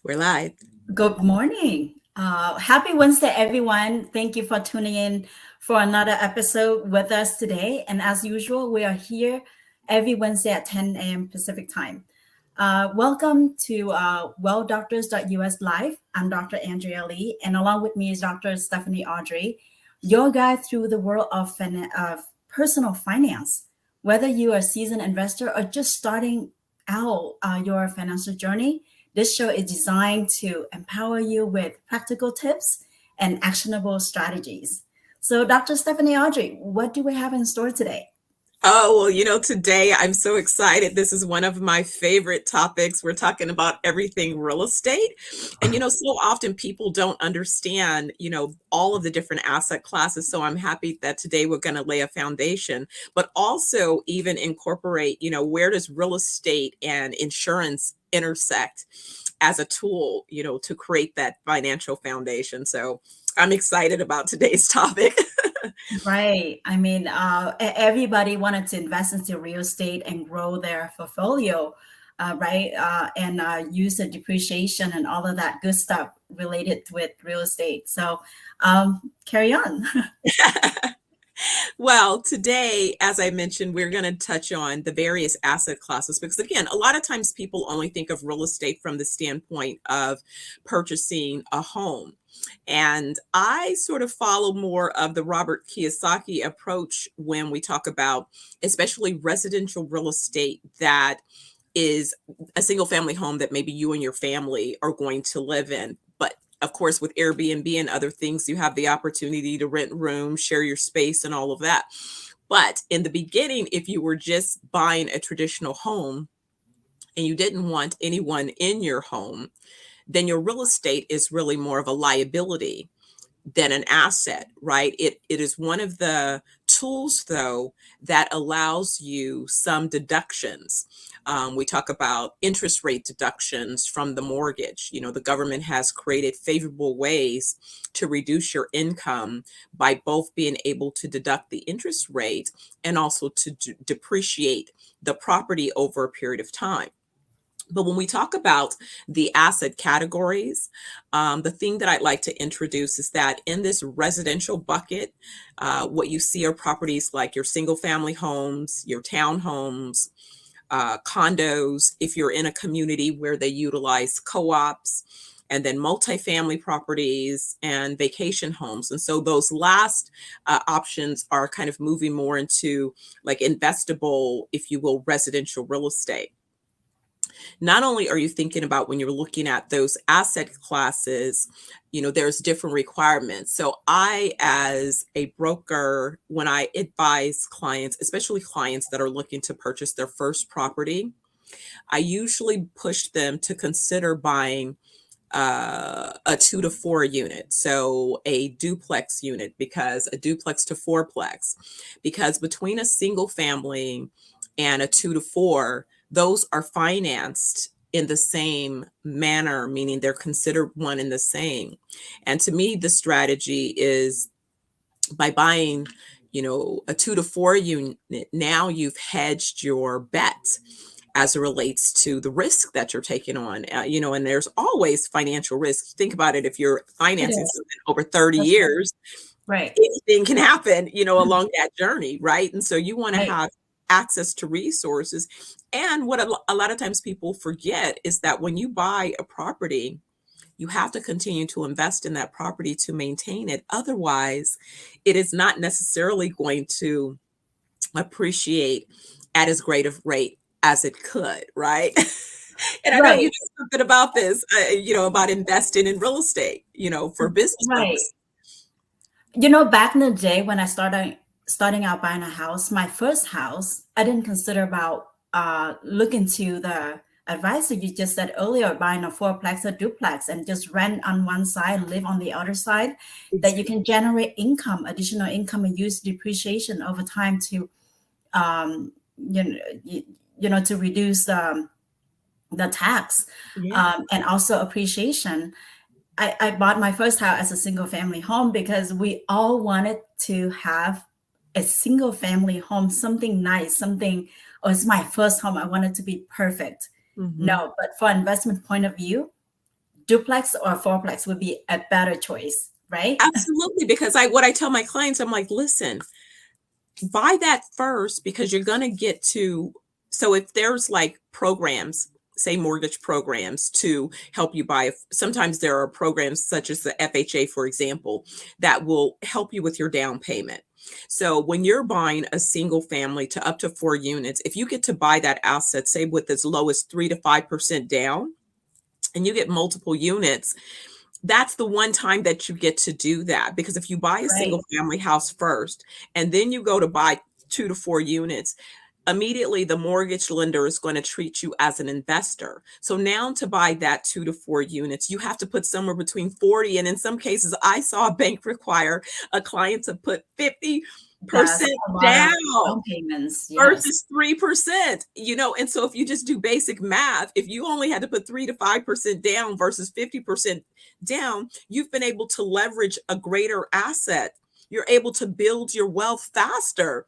We're live. Good morning. Happy Wednesday, everyone. Thank you for tuning in for another episode with us today. And as usual, we are here every Wednesday at 10 a.m. Pacific time. Welcome to WellDoctors.us Live. I'm Dr. Andrea Le, and along with me is Dr. Stephanie Ardrey, your guide through the world of personal finance. Whether you are a seasoned investor or just starting out your financial journey, this show is designed to empower you with practical tips and actionable strategies. So, Dr. Stephanie Ardrey, what do we have in store today? Oh, well, today I'm so excited. This is one of my favorite topics. We're talking about everything real estate. And, so often people don't understand, all of the different asset classes. So I'm happy that today we're going to lay a foundation, but also even incorporate, where does real estate and insurance intersect as a tool, to create that financial foundation. So I'm excited about today's topic. Right. I mean, everybody wanted to invest into real estate and grow their portfolio, right? And use the depreciation and all of that good stuff related with real estate. So carry on. Well, today, as I mentioned, we're going to touch on the various asset classes because, again, a lot of times people only think of real estate from the standpoint of purchasing a home. And I sort of follow more of the Robert Kiyosaki approach when we talk about especially residential real estate that is a single family home that maybe you and your family are going to live in. But of course, with Airbnb and other things, you have the opportunity to rent rooms, share your space and all of that. But in the beginning, if you were just buying a traditional home and you didn't want anyone in your home, then your real estate is really more of a liability than an asset, right? It is one of the tools, though, that allows you some deductions. We talk about interest rate deductions from the mortgage. The government has created favorable ways to reduce your income by both being able to deduct the interest rate and also to depreciate the property over a period of time. But when we talk about the asset categories, the thing that I'd like to introduce is that in this residential bucket, what you see are properties like your single family homes, your townhomes, condos, if you're in a community where they utilize co-ops, and then multifamily properties and vacation homes. And so those last options are kind of moving more into like investable, if you will, residential real estate. Not only are you thinking about when you're looking at those asset classes, there's different requirements. So I, as a broker, when I advise clients, especially clients that are looking to purchase their first property, I usually push them to consider buying a 2 to 4 unit. So a duplex unit, because a duplex to fourplex, because between a single family and a 2 to 4, those are financed in the same manner, meaning they're considered one and the same. And to me, the strategy is by buying, a 2 to 4 unit, now you've hedged your bet as it relates to the risk that you're taking on, and there's always financial risk. Think about it. If you're financing something over 30 That's years, right. anything can happen, along that journey, right? And so you want to have access to resources. And what a lot of times people forget is that when you buy a property, you have to continue to invest in that property to maintain it. Otherwise, it is not necessarily going to appreciate at as great a rate as it could, right? And I know you know something about this, about investing in real estate, for business purposes. Back in the day when I starting out buying a house, my first house, I didn't consider about look into the advice that you just said earlier, buying a fourplex or duplex and just rent on one side and live on the other side, that you can generate income, additional income, and use depreciation over time to to reduce the tax and also appreciation. I bought my first house as a single family home because we all wanted to have a single family home, something nice, something, oh, it's my first home, I want it to be perfect. Mhm. No, but for investment point of view, duplex or fourplex would be a better choice, right? Absolutely, because what I tell my clients, I'm like, "Listen, buy that first because you're gonna get to." So if there's like programs, say mortgage programs to help you buy, sometimes there are programs such as the FHA, for example, that will help you with your down payment. So when you're buying a single family to up to 4 units, if you get to buy that asset, say with as low as 3 to 5% down, and you get multiple units, that's the one time that you get to do that. Because if you buy a Right. single family house first and then you go to buy 2 to 4 units, immediately the mortgage lender is going to treat you as an investor. So now to buy that 2 to 4 units, you have to put somewhere between 40, and in some cases I saw a bank require a client to put 50% That's a lot of down down payments. Yes. versus 3%, and so if you just do basic math, if you only had to put 3 to 5% down versus 50% down, you've been able to leverage a greater asset. You're able to build your wealth faster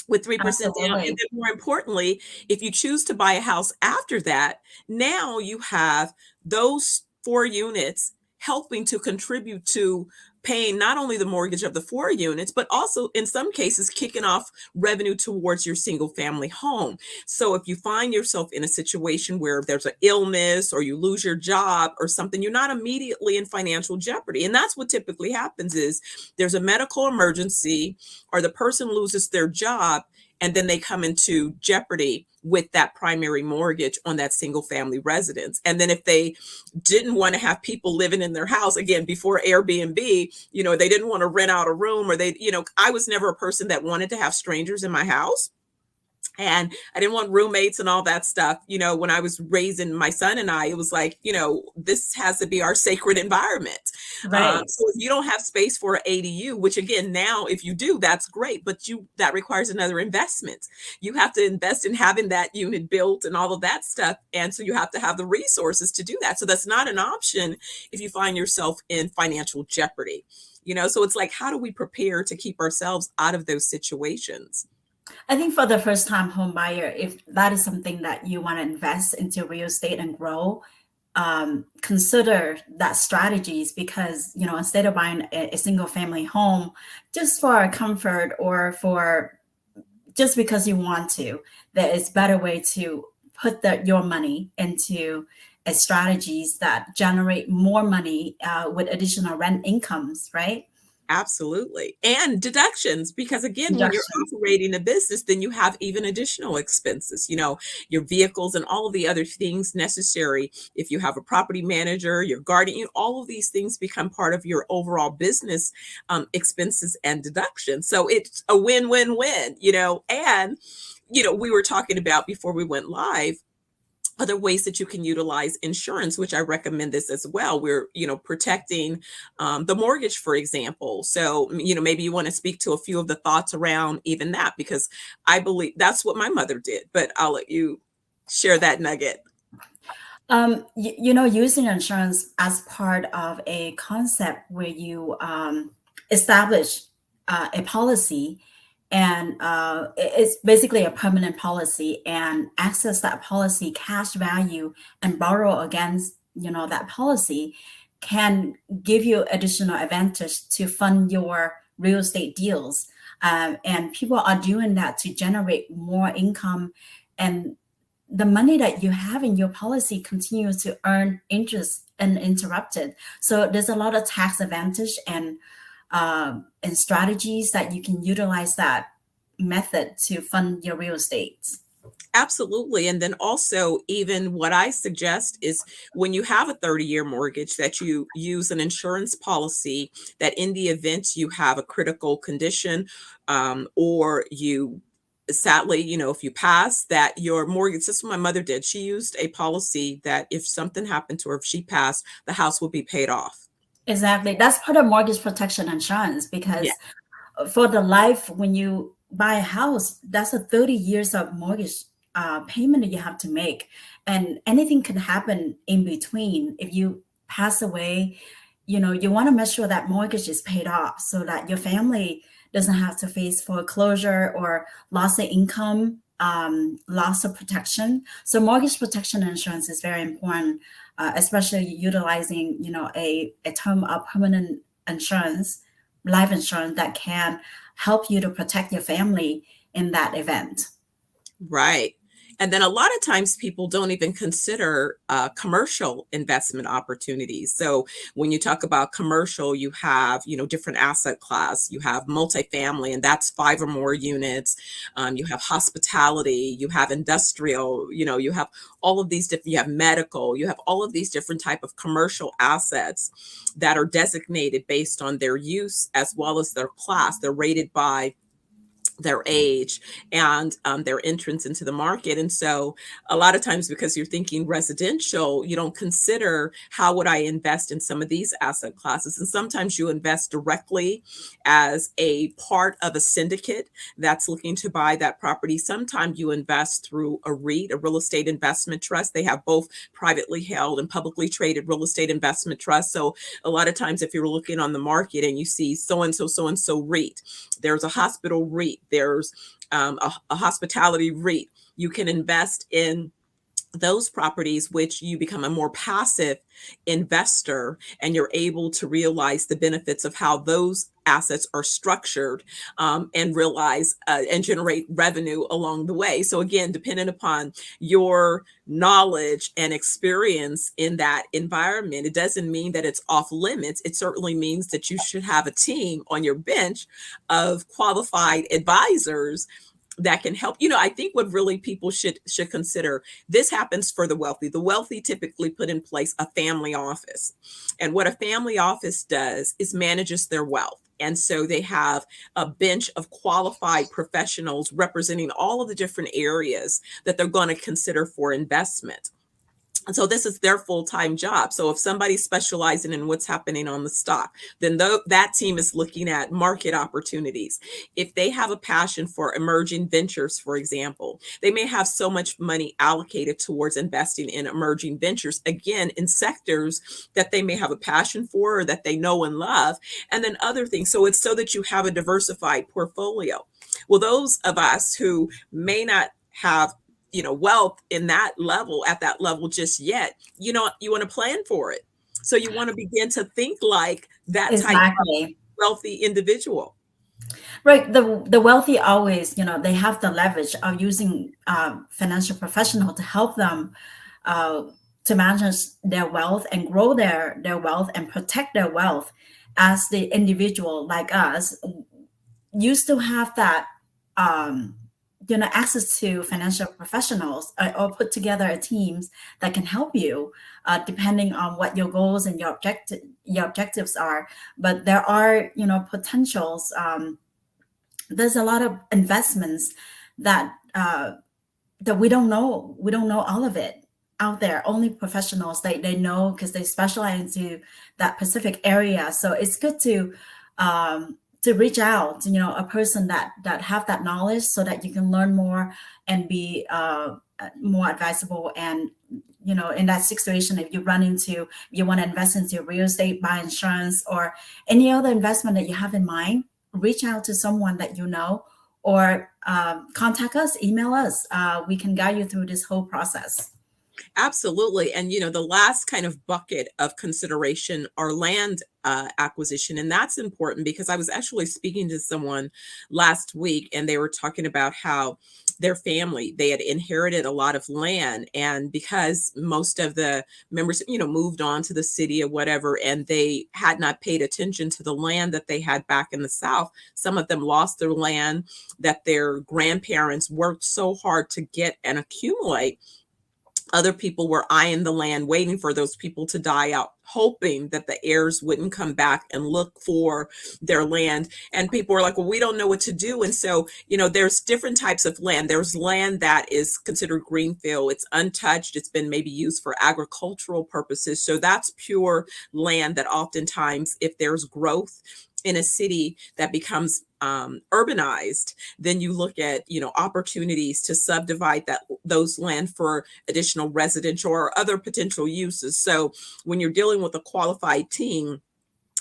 with 3% down. And Absolutely. then more importantly, if you choose to buy a house after that, now you have those 4 units helping to contribute to paying not only the mortgage of the 4 units, but also in some cases kicking off revenue towards your single family home. So if you find yourself in a situation where there's an illness or you lose your job or something, you're not immediately in financial jeopardy. And that's what typically happens is there's a medical emergency or the person loses their job, and then they come into jeopardy with that primary mortgage on that single family residence. And then if they didn't want to have people living in their house, again, before Airbnb, they didn't want to rent out a room, or I was never a person that wanted to have strangers in my house. And I didn't want roommates and all that stuff. When I was raising my son and I, it was like, this has to be our sacred environment. Right. So if you don't have space for an ADU, which again, now if you do, that's great, but that requires another investment. You have to invest in having that unit built and all of that stuff. And so you have to have the resources to do that. So that's not an option if you find yourself in financial jeopardy. So it's like, how do we prepare to keep ourselves out of those situations? I think for the first time home buyer, if that is something that you want to invest into real estate and grow, consider that strategies, because instead of buying a single family home just for comfort or for just because you want to, there is better way to put your money into strategies that generate more money with additional rent incomes, right? Absolutely. And deductions, because again, when you're Deductions. operating a business, then you have even additional expenses, your vehicles and all of the other things necessary. If you have a property manager, your guardian, all of these things become part of your overall business expenses and deductions. So it's a win-win-win, and, we were talking about before we went live, other ways that you can utilize insurance, which I recommend this as well. We're, protecting the mortgage, for example. So, maybe you want to speak to a few of the thoughts around even that, because I believe that's what my mother did, but I'll let you share that nugget. Using insurance as part of a concept where you establish a policy, and it's basically a permanent policy, and access that policy cash value and borrow against that policy can give you additional advantage to fund your real estate deals. And people are doing that to generate more income, and the money that you have in your policy continues to earn interest uninterrupted. So there's a lot of tax advantage and strategies that you can utilize that method to fund your real estate. Absolutely. And then also, even what I suggest is when you have a 30-year mortgage, that you use an insurance policy that in the event you have a critical condition, or you sadly, if you pass, that your mortgage, this is what my mother did. She used a policy that if something happened to her, if she passed, the house would be paid off. Exactly. That's part of mortgage protection insurance, Yeah, because for the life, when you buy a house, that's a 30 years of mortgage payment that you have to make. And anything can happen in between. If you pass away, you want to make sure that mortgage is paid off so that your family doesn't have to face foreclosure or loss of income, loss of protection. So mortgage protection insurance is very important, especially utilizing, a term of permanent insurance, life insurance that can help you to protect your family in that event. Right. And then a lot of times people don't even consider commercial investment opportunities. So when you talk about commercial, you have, different asset class. You have multifamily, and that's 5 or more units. You have hospitality, you have industrial, you have all of these different, you have medical, you have all of these different type of commercial assets that are designated based on their use as well as their class. They're rated by their age and their entrance into the market. And so a lot of times, because you're thinking residential, you don't consider how would I invest in some of these asset classes. And sometimes you invest directly as a part of a syndicate that's looking to buy that property. Sometimes you invest through a REIT, a real estate investment trust. They have both privately held and publicly traded real estate investment trusts. So a lot of times if you're looking on the market and you see so-and-so REIT, there's a hospital REIT, there's a hospitality REIT. You can invest in those properties, which you become a more passive investor, and you're able to realize the benefits of how those assets are structured, and realize and generate revenue along the way. So again, depending upon your knowledge and experience in that environment, it doesn't mean that it's off limits. It certainly means that you should have a team on your bench of qualified advisors that can help. I think what really people should consider, this happens for the wealthy. The wealthy typically put in place a family office. And what a family office does is manages their wealth. And so they have a bench of qualified professionals representing all of the different areas that they're going to consider for investment. And so this is their full-time job. So if somebody's specializing in what's happening on the stock, then that team is looking at market opportunities. If they have a passion for emerging ventures, for example, they may have so much money allocated towards investing in emerging ventures, again, in sectors that they may have a passion for or that they know and love, and then other things. So it's so that you have a diversified portfolio. Well, those of us who may not have wealth at that level just yet, you want to plan for it. So you want to begin to think like that type of wealthy individual. Right. The wealthy always, they have the leverage of using financial professional to help them to manage their wealth and grow their wealth and protect their wealth. As the individual like us, you still have that access to financial professionals, or put together teams that can help you, depending on what your goals and your objectives are. But there are, potentials. There's a lot of investments that we don't know. We don't know all of it out there. Only professionals they know, because they specialize into that specific area. So it's good to reach out, a person that have that knowledge, so that you can learn more and be more advisable. And in that situation, if you want to invest into real estate, buy insurance, or any other investment that you have in mind, reach out to someone that or contact us, email us. We can guide you through this whole process. Absolutely. And, the last kind of bucket of consideration are land acquisition. And that's important, because I was actually speaking to someone last week, and they were talking about how their family, they had inherited a lot of land. And because most of the members, moved on to the city or whatever, and they had not paid attention to the land that they had back in the South, some of them lost their land that their grandparents worked so hard to get and accumulate. Other people were eyeing the land, waiting for those people to die out, hoping that the heirs wouldn't come back and look for their land. And people were like, well, we don't know what to do. And so, there's different types of land. There's land that is considered greenfield. It's untouched. It's been maybe used for agricultural purposes. So that's pure land that oftentimes, if there's growth in a city that becomes urbanized, then you look at opportunities to subdivide those land for additional residential or other potential uses. So when you're dealing with a qualified team,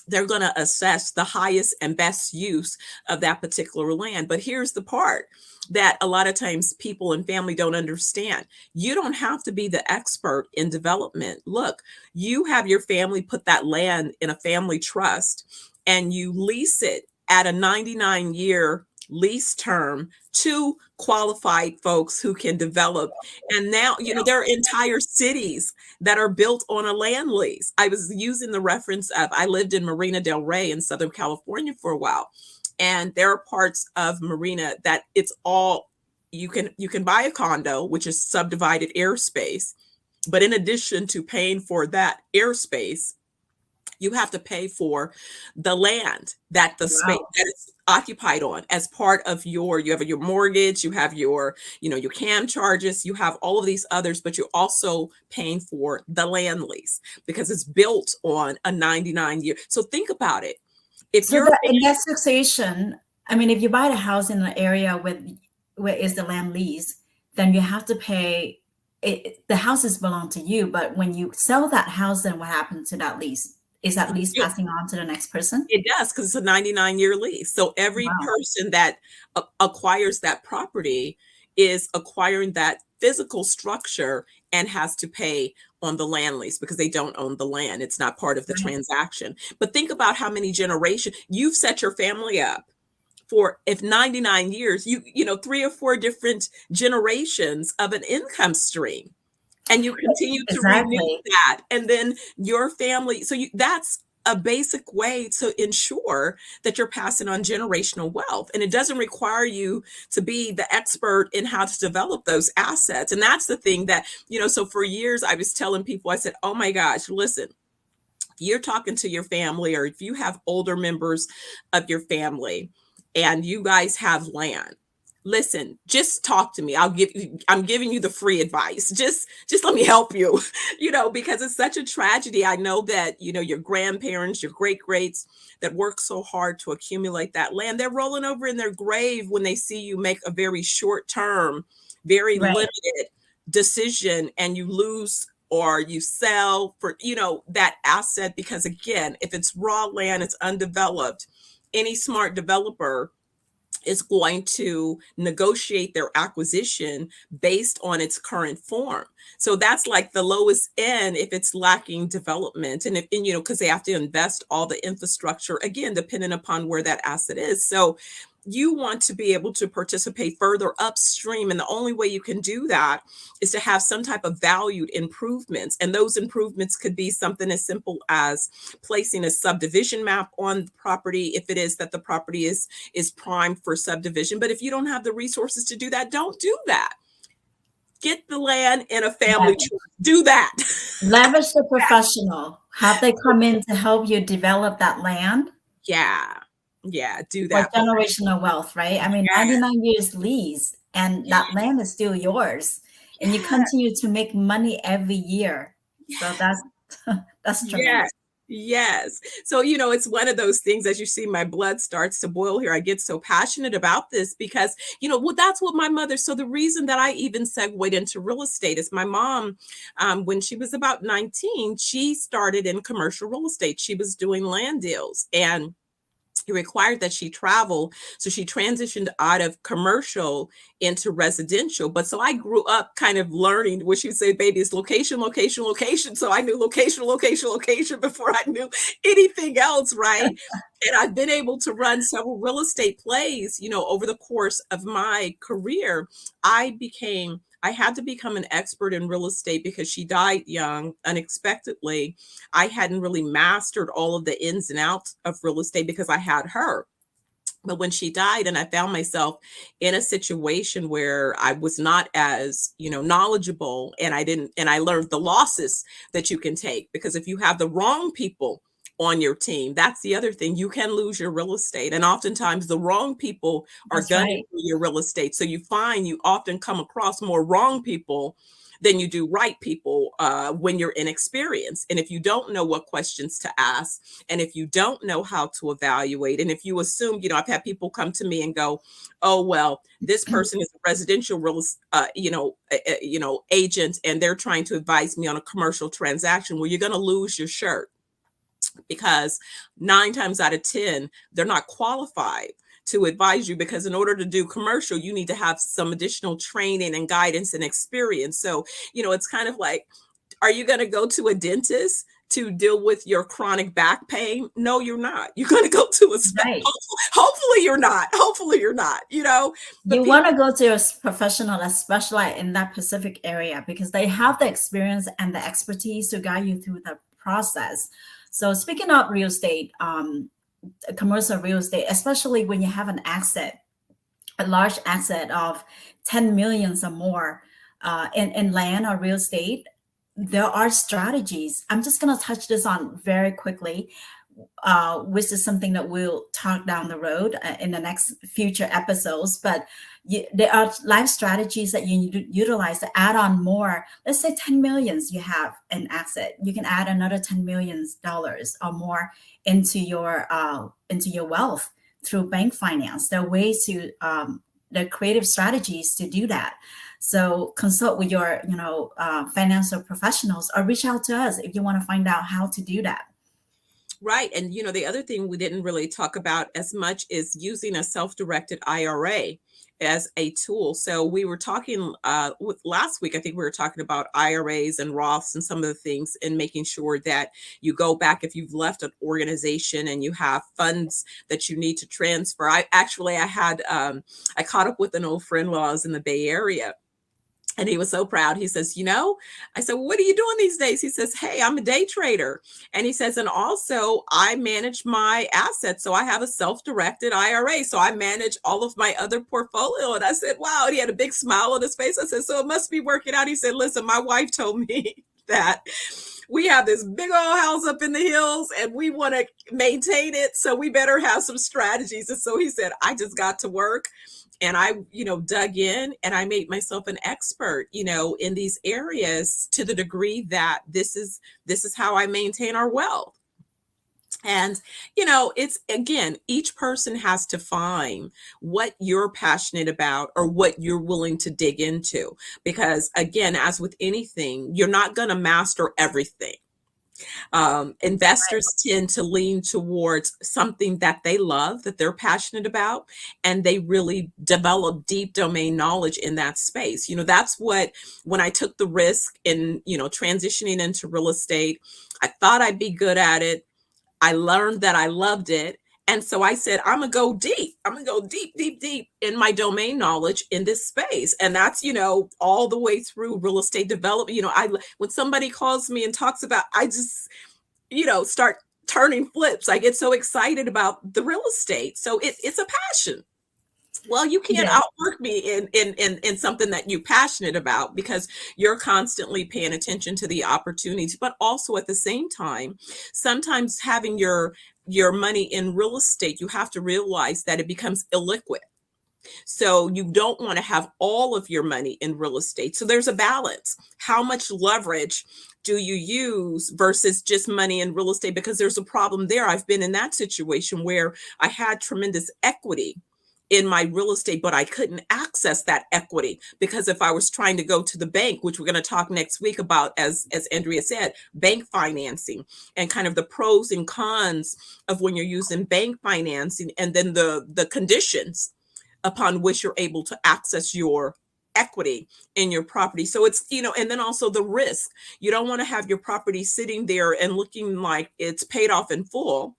they're going to assess the highest and best use of that particular land. But here's the part that a lot of times people and family don't understand. You don't have to be the expert in development. Look, you have your family put that land in a family trust and you lease it at a 99-year lease term to qualified folks who can develop. And now, there are entire cities that are built on a land lease. I was using the reference of, I lived in Marina del Rey in Southern California for a while. And there are parts of Marina that it's all, you can buy a condo, which is subdivided airspace. But in addition to paying for that airspace, you have to pay for the land that the space that it's occupied on as part of you have your mortgage, you have your CAM charges, you have all of these others, but you're also paying for the land lease because it's built on a 99-year. So think about it. If in that situation, I mean, if you buy the house in an area where is the land lease, then you have to pay it. The houses belong to you, but when you sell that house, then what happens to that lease? Is that lease passing on to the next person? It does, because it's a 99-year lease. So every person that acquires that property is acquiring that physical structure and has to pay on the land lease because they don't own the land. It's not part of the transaction. But think about how many generations you've set your family up for. If 99 years, you 3 or 4 different generations of an income stream. And you continue to renew that. And then your family. So that's a basic way to ensure that you're passing on generational wealth. And it doesn't require you to be the expert in how to develop those assets. And that's the thing that, so for years I was telling people, I said, oh my gosh, listen, you're talking to your family, or if you have older members of your family and you guys have land, listen, just talk to me. I'm giving you the free advice. Just let me help you, because it's such a tragedy. I know that, your grandparents, your great-greats that work so hard to accumulate that land, they're rolling over in their grave when they see you make a very short-term, very limited decision and you lose or you sell for, that asset. Because again, if it's raw land, it's undeveloped, any smart developer is going to negotiate their acquisition based on its current form. So that's like the lowest end if it's lacking development, and because they have to invest all the infrastructure, again, depending upon where that asset is. So you want to be able to participate further upstream. And the only way you can do that is to have some type of valued improvements. And those improvements could be something as simple as placing a subdivision map on the property, if it is that the property is primed for subdivision. But if you don't have the resources to do that, don't do that. Get the land in a family trust. Do that. Leverage the professional. Have they come in to help you develop that land. Yeah, do that. For generational wealth, right? I mean, 99 years lease, and that land is still yours, and you continue to make money every year. So that's tremendous. Yes. So, it's one of those things, as you see, my blood starts to boil here. I get so passionate about this because, that's what my mother. So the reason that I even segued into real estate is my mom, when she was about 19, she started in commercial real estate. She was doing land deals, and it required that she travel. So she transitioned out of commercial into residential. But so I grew up kind of learning what she would say, baby, it's location, location, location. So I knew location, location, location before I knew anything else, right? And I've been able to run several real estate plays, over the course of my career. I had to become an expert in real estate because she died young, unexpectedly. I hadn't really mastered all of the ins and outs of real estate because I had her. But when she died and I found myself in a situation where I was not as, knowledgeable, and I learned the losses that you can take, because if you have the wrong people on your team, that's the other thing. You can lose your real estate. And oftentimes the wrong people are gunning for your real estate. So you find you often come across more wrong people than you do right people when you're inexperienced. And if you don't know what questions to ask, and if you don't know how to evaluate, and if you assume, I've had people come to me and go, oh, well, this person is a residential real agent, and they're trying to advise me on a commercial transaction. Well, you're going to lose your shirt. because 9 times out of 10, they're not qualified to advise you, because in order to do commercial, you need to have some additional training and guidance and experience. So, it's kind of like, are you going to go to a dentist to deal with your chronic back pain? No, you're not. You're going to go to a Right. hopefully you're not. Hopefully you're not, but You people. want to go to a professional that specialize in that specific area because they have the experience and the expertise to guide you through the process. So speaking of real estate, commercial real estate, especially when you have an asset, a large asset of 10 millions or more in land or real estate, there are strategies. I'm just going to touch this on very quickly, which is something that we'll talk down the road in the next future episodes. But there are life strategies that you need to utilize to add on more. Let's say 10 millions you have an asset. You can add another $10 million or more into your wealth through bank finance. There are ways to there are creative strategies to do that. So consult with your financial professionals or reach out to us if you want to find out how to do that. Right. And, the other thing we didn't really talk about as much is using a self-directed IRA as a tool. So we were talking last week, I think we were talking about IRAs and Roths and some of the things, and making sure that you go back if you've left an organization and you have funds that you need to transfer. I caught up with an old friend while I was in the Bay Area. And he was so proud. He says, I said, well, what are you doing these days? He says, hey, I'm a day trader. And he says, and also I manage my assets. So I have a self-directed IRA. So I manage all of my other portfolio. And I said, wow. And he had a big smile on his face. I said, so it must be working out. He said, listen, my wife told me that we have this big old house up in the hills and we want to maintain it. So we better have some strategies. And so he said, I just got to work. And I, dug in and I made myself an expert, in these areas, to the degree that this is how I maintain our wealth. And, it's, again, each person has to find what you're passionate about or what you're willing to dig into. Because, again, as with anything, you're not going to master everything. Investors tend to lean towards something that they love, that they're passionate about, and they really develop deep domain knowledge in that space. That's what, when I took the risk in, transitioning into real estate, I thought I'd be good at it. I learned that I loved it. And so I said, I'm going to go deep. I'm going to go deep, deep, deep in my domain knowledge in this space. And that's, all the way through real estate development. When somebody calls me and talks about, I just, start turning flips. I get so excited about the real estate. So it's a passion. Well, you can't outwork me in something that you're passionate about, because you're constantly paying attention to the opportunities, but also at the same time, sometimes having your money in real estate, you have to realize that it becomes illiquid. So you don't want to have all of your money in real estate. So there's a balance. How much leverage do you use versus just money in real estate? Because there's a problem there. I've been in that situation where I had tremendous equity in my real estate, but I couldn't access that equity, because if I was trying to go to the bank, which we're going to talk next week about, as Andrea said, bank financing and kind of the pros and cons of when you're using bank financing, and then the conditions upon which you're able to access your equity in your property. So it's, and then also the risk. You don't want to have your property sitting there and looking like it's paid off in full,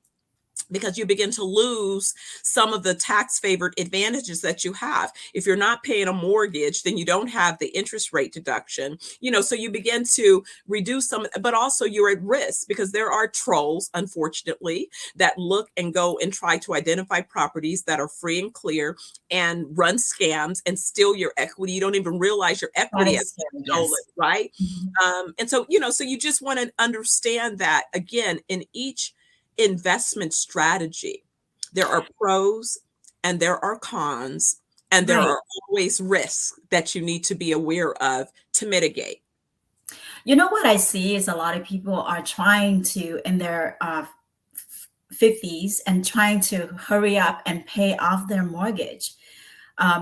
because you begin to lose some of the tax favored advantages that you have. If you're not paying a mortgage, then you don't have the interest rate deduction, so you begin to reduce some, but also you're at risk, because there are trolls, unfortunately, that look and go and try to identify properties that are free and clear and run scams and steal your equity. You don't even realize your equity is stolen, right? Mm-hmm. And so, so you just want to understand that, again, in each investment strategy, there are pros and there are cons, and there are always risks that you need to be aware of to mitigate. What I see is a lot of people are trying to, in their 50s, and trying to hurry up and pay off their mortgage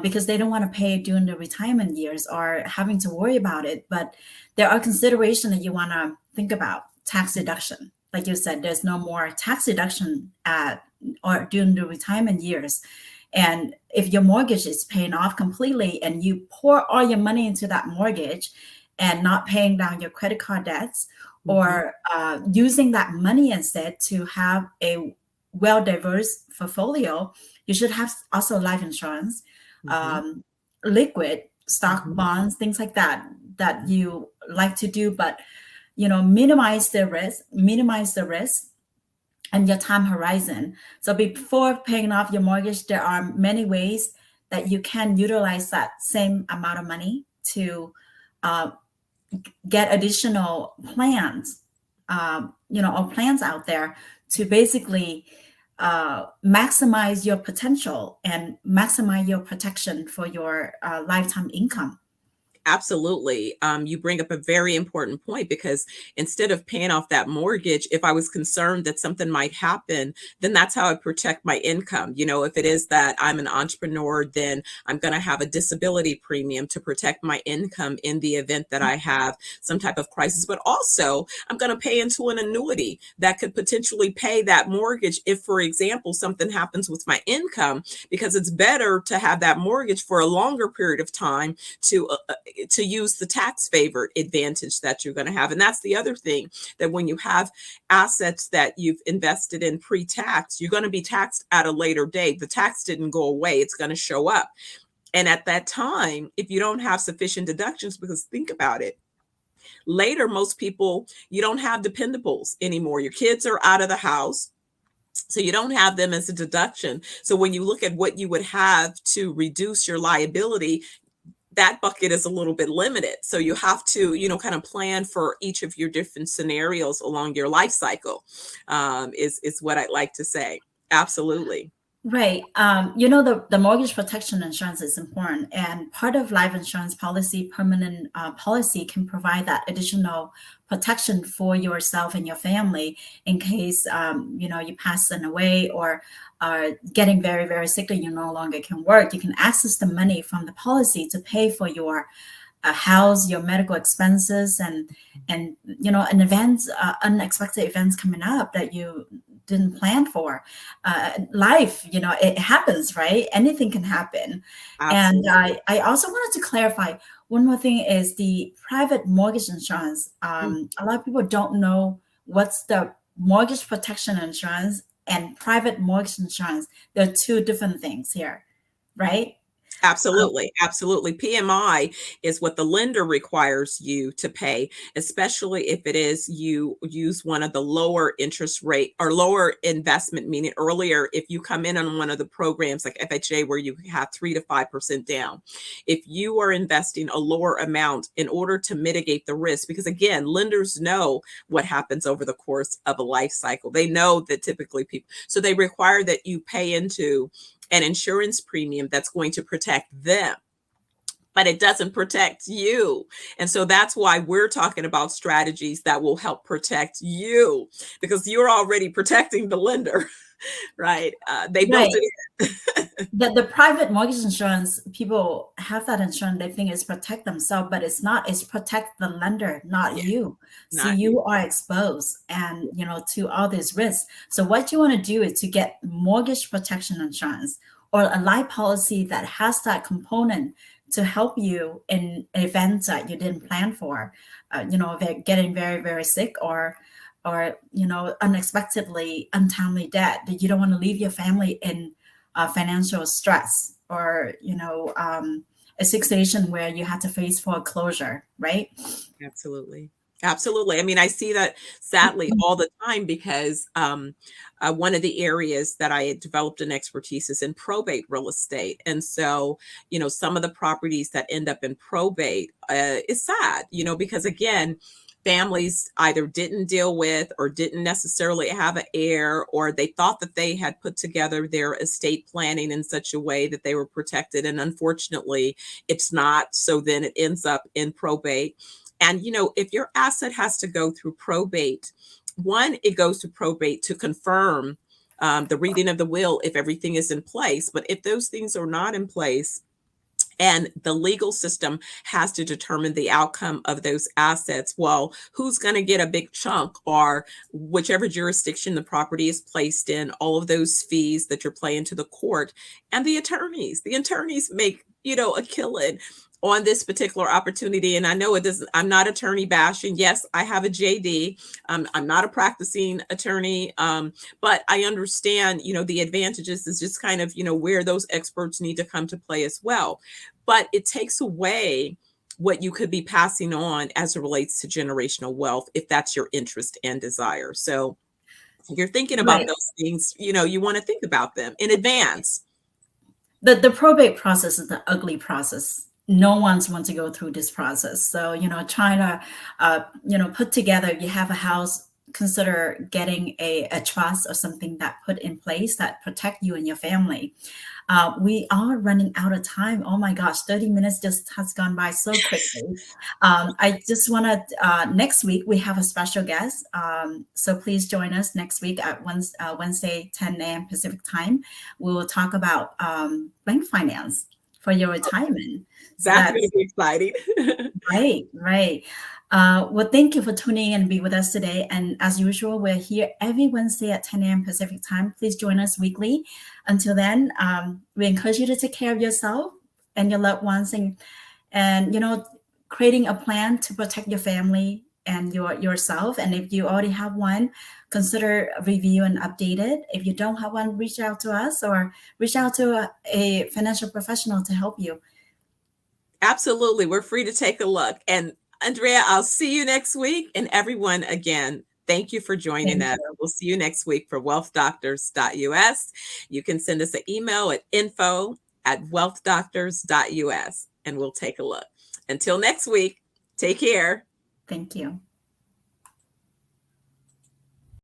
because they don't want to pay during the retirement years or having to worry about it. But there are considerations that you want to think about. Tax deduction. like you said, there's no more tax deduction at or during the retirement years. And if your mortgage is paying off completely and you pour all your money into that mortgage and not paying down your credit card debts, or using that money instead to have a well-diverse portfolio, you should have also life insurance, liquid stock bonds, things like that you like to do, but minimize the risk and your time horizon. So before paying off your mortgage, there are many ways that you can utilize that same amount of money to get additional plans, or plans out there to basically maximize your potential and maximize your protection for your lifetime income. Absolutely. You bring up a very important point, because instead of paying off that mortgage, if I was concerned that something might happen, then that's how I protect my income. If it is that I'm an entrepreneur, then I'm going to have a disability premium to protect my income in the event that I have some type of crisis. But also, I'm going to pay into an annuity that could potentially pay that mortgage if, for example, something happens with my income, because it's better to have that mortgage for a longer period of time to use the tax favored advantage that you're going to have. And that's the other thing, that when you have assets that you've invested in pre-tax, you're going to be taxed at a later date. The tax didn't go away. It's going to show up. And at that time, if you don't have sufficient deductions, because think about it, later, most people, you don't have dependables anymore. Your kids are out of the house. So you don't have them as a deduction. So when you look at what you would have to reduce your liability, that bucket is a little bit limited. So you have to, kind of plan for each of your different scenarios along your life cycle, is what I'd like to say. Absolutely. Right. The mortgage protection insurance is important, and part of life insurance policy, permanent policy, can provide that additional protection for yourself and your family in case, you pass away or are getting very, very sick and you no longer can work. You can access the money from the policy to pay for your house, your medical expenses, and events, unexpected events coming up that you didn't plan for. Life, it happens, right? Anything can happen. Absolutely. And I also wanted to clarify one more thing is the private mortgage insurance. A lot of people don't know what's the mortgage protection insurance and private mortgage insurance. They're two different things here, right? Absolutely. Absolutely. PMI is what the lender requires you to pay, especially if it is you use one of the lower interest rate or lower investment, meaning earlier, if you come in on one of the programs like FHA where you have 3 to 5% down, if you are investing a lower amount in order to mitigate the risk, because again, lenders know what happens over the course of a life cycle. They know that typically people, so they require that you pay into an insurance premium that's going to protect them, but it doesn't protect you. And so that's why we're talking about strategies that will help protect you, because you're already protecting the lender, right? They built Right. it. The private mortgage insurance, people have that insurance, they think it's protect themselves, but it's not. It's protect the lender, not Yeah, you. So not you. you are exposed and to all these risks. So what you want to do is to get mortgage protection insurance or a life policy that has that component to help you in events that you didn't plan for. They're getting very, very sick or unexpectedly untimely death. You don't want to leave your family in financial stress or a situation where you have to face foreclosure, right? Absolutely. Absolutely. I mean, I see that sadly all the time, because one of the areas that I had developed an expertise is in probate real estate. And so, some of the properties that end up in probate is sad, because again, families either didn't deal with or didn't necessarily have an heir, or they thought that they had put together their estate planning in such a way that they were protected. And unfortunately, it's not. So then it ends up in probate. And, if your asset has to go through probate, one, it goes to probate to confirm the reading of the will if everything is in place. But if those things are not in place, And the legal system has to determine the outcome of those assets. Well, who's going to get a big chunk, or whichever jurisdiction the property is placed in, all of those fees that you're paying to the court, and the attorneys. The attorneys make, a killing on this particular opportunity. And I know it doesn't, I'm not attorney bashing. Yes, I have a JD. I'm not a practicing attorney, but I understand, the advantages is just kind of, where those experts need to come to play as well. But it takes away what you could be passing on as it relates to generational wealth, if that's your interest and desire. So if you're thinking about Right. those things, you want to think about them in advance. The probate process is the ugly process. No one's want to go through this process. So, trying to, put together, you have a house, consider getting a trust or something that put in place that protect you and your family. We are running out of time. Oh my gosh, 30 minutes just has gone by so quickly. I just want to, next week, we have a special guest. So please join us next week at Wednesday, 10 a.m. Pacific time. We will talk about bank finance for your retirement. So That's going to be exciting. Right. Well, thank you for tuning in and be with us today. And as usual, we're here every Wednesday at 10 a.m. Pacific time. Please join us weekly. Until then, we encourage you to take care of yourself and your loved ones, and creating a plan to protect your family and yourself. And if you already have one, consider review and update it. If you don't have one, reach out to us or reach out to a financial professional to help you. Absolutely. We're free to take a look. And Andrea, I'll see you next week. And everyone, again, thank you for joining us. We'll see you next week for wealthdoctors.us. You can send us an email at info@wealthdoctors.us, and we'll take a look. Until next week, take care. Thank you.